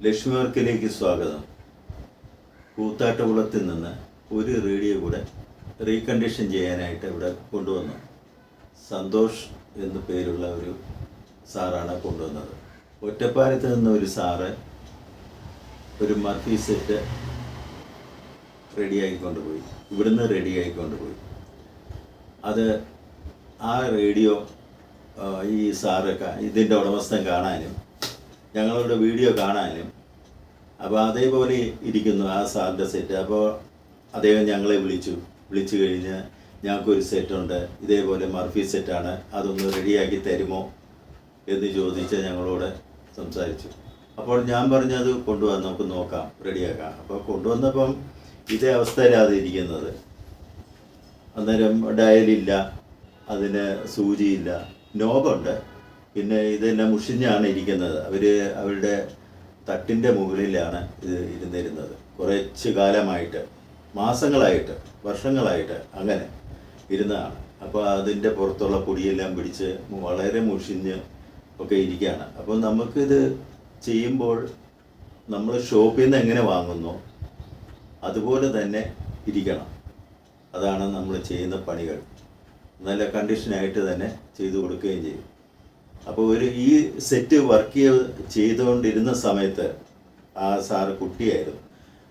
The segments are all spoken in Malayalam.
ലക്ഷ്മി വർക്കിലേക്ക് സ്വാഗതം. കൂത്താട്ടുകുളത്തിൽ നിന്ന് ഒരു റേഡിയോ കൂടെ റീകണ്ടീഷൻ ചെയ്യാനായിട്ട് ഇവിടെ കൊണ്ടുവന്നു. സന്തോഷ് എന്നു പേരുള്ള ഒരു സാറാണ് കൊണ്ടുവന്നത്. ഒറ്റപ്പാലത്ത് നിന്ന് ഒരു സാറ് ഒരു മർഫി സെറ്റ് റെഡിയാക്കിക്കൊണ്ടുപോയി, ഇവിടുന്ന് റെഡിയാക്കിക്കൊണ്ടുപോയി. അത് ആ റേഡിയോ ഈ സാറ് ഇതിൻ്റെ ഉടമസ്ഥൻ കാണാനും ഞങ്ങളുടെ വീഡിയോ കാണാനും, അപ്പോൾ അതേപോലെ ഇരിക്കുന്നു ആ സാറിൻ്റെ സെറ്റ്. അപ്പോൾ അദ്ദേഹം ഞങ്ങളെ വിളിച്ചു കഴിഞ്ഞ് ഞങ്ങൾക്കൊരു സെറ്റുണ്ട്, ഇതേപോലെ മർഫി സെറ്റാണ്, അതൊന്ന് റെഡിയാക്കി തരുമോ എന്ന് ചോദിച്ച് ഞങ്ങളോട് സംസാരിച്ചു. അപ്പോൾ ഞാൻ പറഞ്ഞത് കൊണ്ടുവന്ന് നമുക്ക് നോക്കാം, റെഡിയാക്കാം. അപ്പോൾ കൊണ്ടുവന്നപ്പം ഇതേ അവസ്ഥയിലാണ് ഇരിക്കുന്നത്. അന്നേരം ഡയലില്ല, അതിന് സൂചിയില്ല, നോബുണ്ട്, പിന്നെ ഇതെല്ലാം മുഷിഞ്ഞാണ് ഇരിക്കുന്നത്. അവരുടെ തട്ടിൻ്റെ മുകളിലാണ് ഇത് ഇരുന്നിരുന്നത് കുറച്ച് കാലമായിട്ട്, മാസങ്ങളായിട്ട്, വർഷങ്ങളായിട്ട് അങ്ങനെ ഇരുന്നതാണ്. അപ്പോൾ അതിൻ്റെ പുറത്തുള്ള പൊടിയെല്ലാം പിടിച്ച് വളരെ മുഷിഞ്ഞ് ഒക്കെ ഇരിക്കുകയാണ്. അപ്പോൾ നമുക്കിത് ചെയ്യുമ്പോൾ നമ്മൾ ഷോപ്പിൽ നിന്ന് എങ്ങനെ വാങ്ങുന്നു അതുപോലെ തന്നെ ഇരിക്കണം. അതാണ് നമ്മൾ ചെയ്യുന്ന പണികൾ. നല്ല കണ്ടീഷനായിട്ട് തന്നെ ചെയ്തു കൊടുക്കുകയും ചെയ്യും. അപ്പോൾ ഈ സെറ്റ് വർക്ക് ചെയ്തുകൊണ്ടിരുന്ന സമയത്ത് ആ സാറ് കുട്ടിയായിരുന്നു.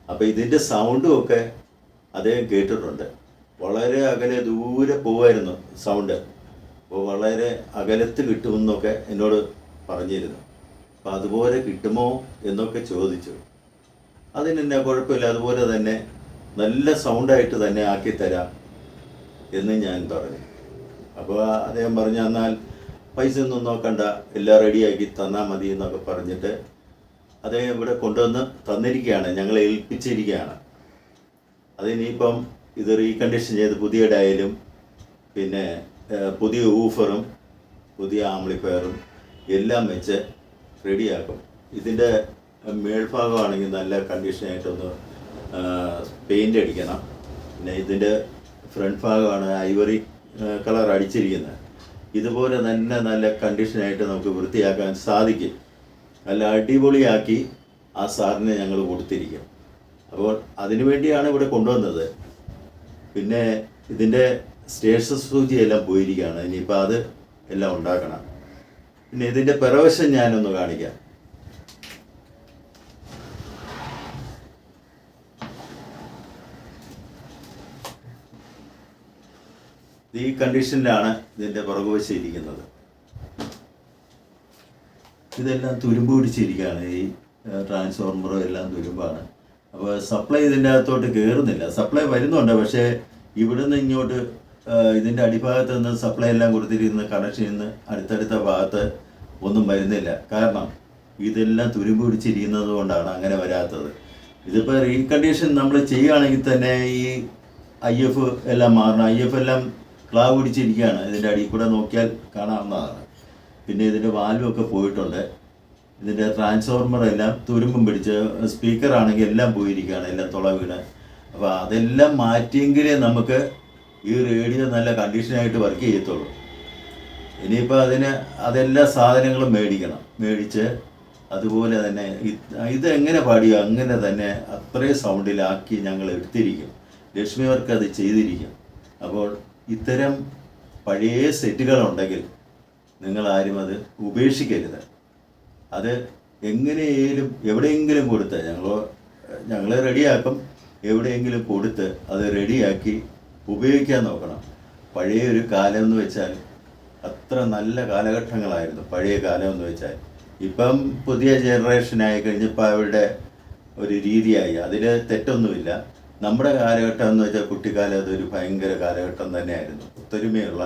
അപ്പോൾ ഇതിൻ്റെ സൗണ്ടും ഒക്കെ അദ്ദേഹം കേട്ടിട്ടുണ്ട്. വളരെ ദൂരെ പോവായിരുന്നു സൗണ്ട്. അപ്പോൾ വളരെ അകലത്ത് കിട്ടുമെന്നൊക്കെ എന്നോട് പറഞ്ഞിരുന്നു. അപ്പോൾ അതുപോലെ കിട്ടുമോ എന്നൊക്കെ ചോദിച്ചു. അതിനെന്നെ കുഴപ്പമില്ല, അതുപോലെ തന്നെ നല്ല സൗണ്ടായിട്ട് തന്നെ ആക്കിത്തരാം എന്ന് ഞാൻ പറഞ്ഞു. അപ്പോൾ അദ്ദേഹം പറഞ്ഞു, എന്നാൽ പൈസ ഒന്നും നോക്കണ്ട, എല്ലാം റെഡിയാക്കി തന്നാൽ മതി എന്നൊക്കെ പറഞ്ഞിട്ട് അദ്ദേഹം ഇവിടെ കൊണ്ടുവന്ന് തന്നിരിക്കുകയാണ്, ഞങ്ങളെ ഏൽപ്പിച്ചിരിക്കുകയാണ്. അതിനിപ്പം ഇത് റീകണ്ടീഷൻ ചെയ്ത് പുതിയ ഡയലും പിന്നെ പുതിയ ഊഫറും പുതിയ ആംപ്ലിഫയറും എല്ലാം വെച്ച് റെഡിയാക്കും. ഇതിൻ്റെ മേൽഭാഗമാണെങ്കിൽ നല്ല കണ്ടീഷനായിട്ടൊന്ന് പെയിൻ്റ് അടിക്കണം. പിന്നെ ഇതിൻ്റെ ഫ്രണ്ട് ഭാഗമാണ് ഐവറി കളർ അടിച്ചിരിക്കുന്നത്. ഇതുപോലെ തന്നെ നല്ല കണ്ടീഷനായിട്ട് നമുക്ക് വൃത്തിയാക്കാൻ സാധിക്കും. നല്ല അടിപൊളിയാക്കി ആ സാറിന് ഞങ്ങൾ കൊടുത്തിരിക്കും. അപ്പോൾ അതിനു വേണ്ടിയാണ് ഇവിടെ കൊണ്ടുവന്നത്. പിന്നെ ഇതിൻ്റെ സ്റ്റേഷൻ സൂചിയെല്ലാം പോയിരിക്കുകയാണ്, ഇനിയിപ്പോൾ അത് എല്ലാം ഉണ്ടാക്കണം. പിന്നെ ഇതിൻ്റെ പിറവശം ഞാനൊന്ന് കാണിക്കാം. ഈ കണ്ടീഷനിലാണ് ഇതിൻ്റെ പുറകുവശം ഇരിക്കുന്നത്. ഇതെല്ലാം തുരുമ്പ് പിടിച്ചിരിക്കുകയാണ്. ഈ ട്രാൻസ്ഫോർമറും എല്ലാം തുരുമ്പാണ്. അപ്പോൾ സപ്ലൈ ഇതിൻ്റെ അകത്തോട്ട് കയറുന്നില്ല. സപ്ലൈ വരുന്നുണ്ട്, പക്ഷേ ഇവിടുന്ന് ഇങ്ങോട്ട് ഇതിൻ്റെ അടിഭാഗത്ത് നിന്ന് സപ്ലൈ എല്ലാം കൊടുത്തിരിക്കുന്ന കണക്ഷനിൽ നിന്ന് അടുത്തടുത്ത ഭാഗത്ത് ഒന്നും വരുന്നില്ല. കാരണം ഇതെല്ലാം തുരുമ്പ് പിടിച്ചിരിക്കുന്നത് കൊണ്ടാണ് അങ്ങനെ വരാത്തത്. ഇതിപ്പോൾ റീകണ്ടീഷൻ നമ്മൾ ചെയ്യുകയാണെങ്കിൽ തന്നെ ഈ IF എല്ലാം മാറണം. IF എല്ലാം ക്ലാവ് പിടിച്ചിരിക്കുകയാണ്. ഇതിൻ്റെ അടിയിൽ കൂടെ നോക്കിയാൽ കാണാവുന്നതാണ്. പിന്നെ ഇതിൻ്റെ വാൽവൊക്കെ പോയിട്ടുണ്ട്. ഇതിൻ്റെ ട്രാൻസ്ഫോർമറെല്ലാം തുരുമ്പും പിടിച്ച്, സ്പീക്കറാണെങ്കിൽ എല്ലാം പോയിരിക്കുകയാണ്, എല്ലാം തുള വീണ്. അപ്പോൾ അതെല്ലാം മാറ്റിയെങ്കിലേ നമുക്ക് ഈ റേഡിയോ നല്ല കണ്ടീഷനായിട്ട് വർക്ക് ചെയ്യത്തുള്ളൂ. ഇനിയിപ്പോൾ അതെല്ലാ സാധനങ്ങളും മേടിച്ച് അതുപോലെ തന്നെ ഇതെങ്ങനെ പാടിയോ അങ്ങനെ തന്നെ അത്രയും സൗണ്ടിലാക്കി ഞങ്ങൾ എടുത്തിരിക്കും. ലക്ഷ്മി വർക്ക് അത് ചെയ്തിരിക്കും. അപ്പോൾ ഇത്തരം പഴയ സെറ്റുകളുണ്ടെങ്കിൽ നിങ്ങളാരും അത് ഉപേക്ഷിക്കരുത്. അത് എങ്ങനെയെങ്കിലും എവിടെയെങ്കിലും കൊടുത്ത് ഞങ്ങൾ റെഡിയാക്കും, എവിടെയെങ്കിലും കൊടുത്ത് അത് റെഡിയാക്കി ഉപയോഗിക്കാൻ നോക്കണം. പഴയ ഒരു കാലം എന്ന് വെച്ചാൽ അത്ര നല്ല കാലഘട്ടങ്ങളായിരുന്നു പഴയ കാലം എന്ന് വെച്ചാൽ. ഇപ്പം പുതിയ ജനറേഷനായി കഴിഞ്ഞപ്പോൾ അവരുടെ ഒരു രീതിയായി, അതിൽ തെറ്റൊന്നുമില്ല. നമ്മുടെ കാലഘട്ടം എന്ന് വെച്ചാൽ കുട്ടിക്കാലം അതൊരു ഭയങ്കര കാലഘട്ടം തന്നെയായിരുന്നു, ഒത്തൊരുമയുള്ള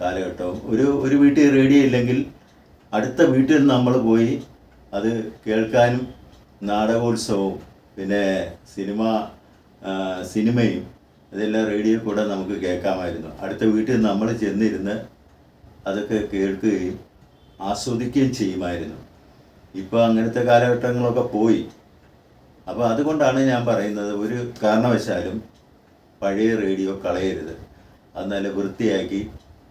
കാലഘട്ടവും. ഒരു വീട്ടിൽ റേഡിയോ ഇല്ലെങ്കിൽ അടുത്ത വീട്ടിൽ നമ്മൾ പോയി അത് കേൾക്കാനും, നാടകോത്സവവും പിന്നെ സിനിമയും ഇതെല്ലാം റേഡിയോ കൂടെ നമുക്ക് കേൾക്കാമായിരുന്നു. അടുത്ത വീട്ടിൽ നമ്മൾ ചെന്നിരുന്ന് അതൊക്കെ കേൾക്കുകയും ആസ്വദിക്കുകയും ചെയ്യുമായിരുന്നു. ഇപ്പോൾ അങ്ങനത്തെ കാലഘട്ടങ്ങളൊക്കെ പോയി. അപ്പോൾ അതുകൊണ്ടാണ് ഞാൻ പറയുന്നത്, ഒരു കാരണവശാലും പഴയ റേഡിയോ കളയരുത്. അത് നല്ല വൃത്തിയാക്കി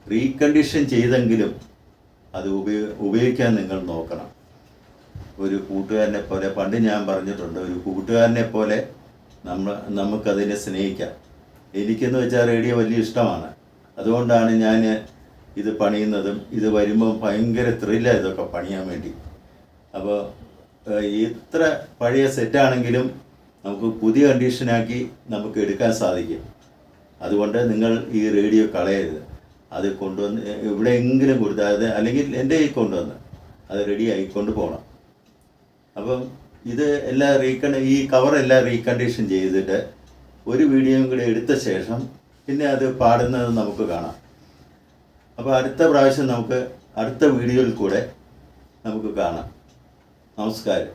റീകണ്ടീഷൻ ചെയ്തെങ്കിലും അത് ഉപയോഗിക്കാൻ നിങ്ങൾ നോക്കണം. ഒരു കൂട്ടുകാരനെ പോലെ, പണ്ട് ഞാൻ പറഞ്ഞിട്ടുണ്ട്, ഒരു കൂട്ടുകാരനെ പോലെ നമുക്കതിനെ സ്നേഹിക്കാം. എനിക്കെന്ന് വെച്ചാൽ റേഡിയോ വലിയ ഇഷ്ടമാണ്. അതുകൊണ്ടാണ് ഞാൻ ഇത് പണിയുന്നതും. ഇത് വരുമ്പോൾ ഭയങ്കര ത്രില്ലാണ് ഇതൊക്കെ പണിയാൻ വേണ്ടി. അപ്പോൾ ഇത്ര പഴയ സെറ്റാണെങ്കിലും നമുക്ക് പുതിയ കണ്ടീഷനാക്കി നമുക്ക് എടുക്കാൻ സാധിക്കും. അതുകൊണ്ട് നിങ്ങൾ ഈ റേഡിയോ കളയരുത്. അത് കൊണ്ടുവന്ന് എവിടെയെങ്കിലും കൊടുത്താൽ, അല്ലെങ്കിൽ എൻ്റെ കയ്യിൽ കൊണ്ടുവന്ന് അത് റെഡി ആയിക്കൊണ്ട് പോകണം. അപ്പം ഇത് എല്ലാം ഈ കവറെല്ലാം റീകണ്ടീഷൻ ചെയ്തിട്ട് ഒരു വീഡിയോയും കൂടെ എടുത്ത ശേഷം പിന്നെ അത് പാടുന്നത് നമുക്ക് കാണാം. അപ്പോൾ അടുത്ത പ്രാവശ്യം നമുക്ക് അടുത്ത വീഡിയോയിൽ കൂടെ നമുക്ക് കാണാം. നമസ്കാരം.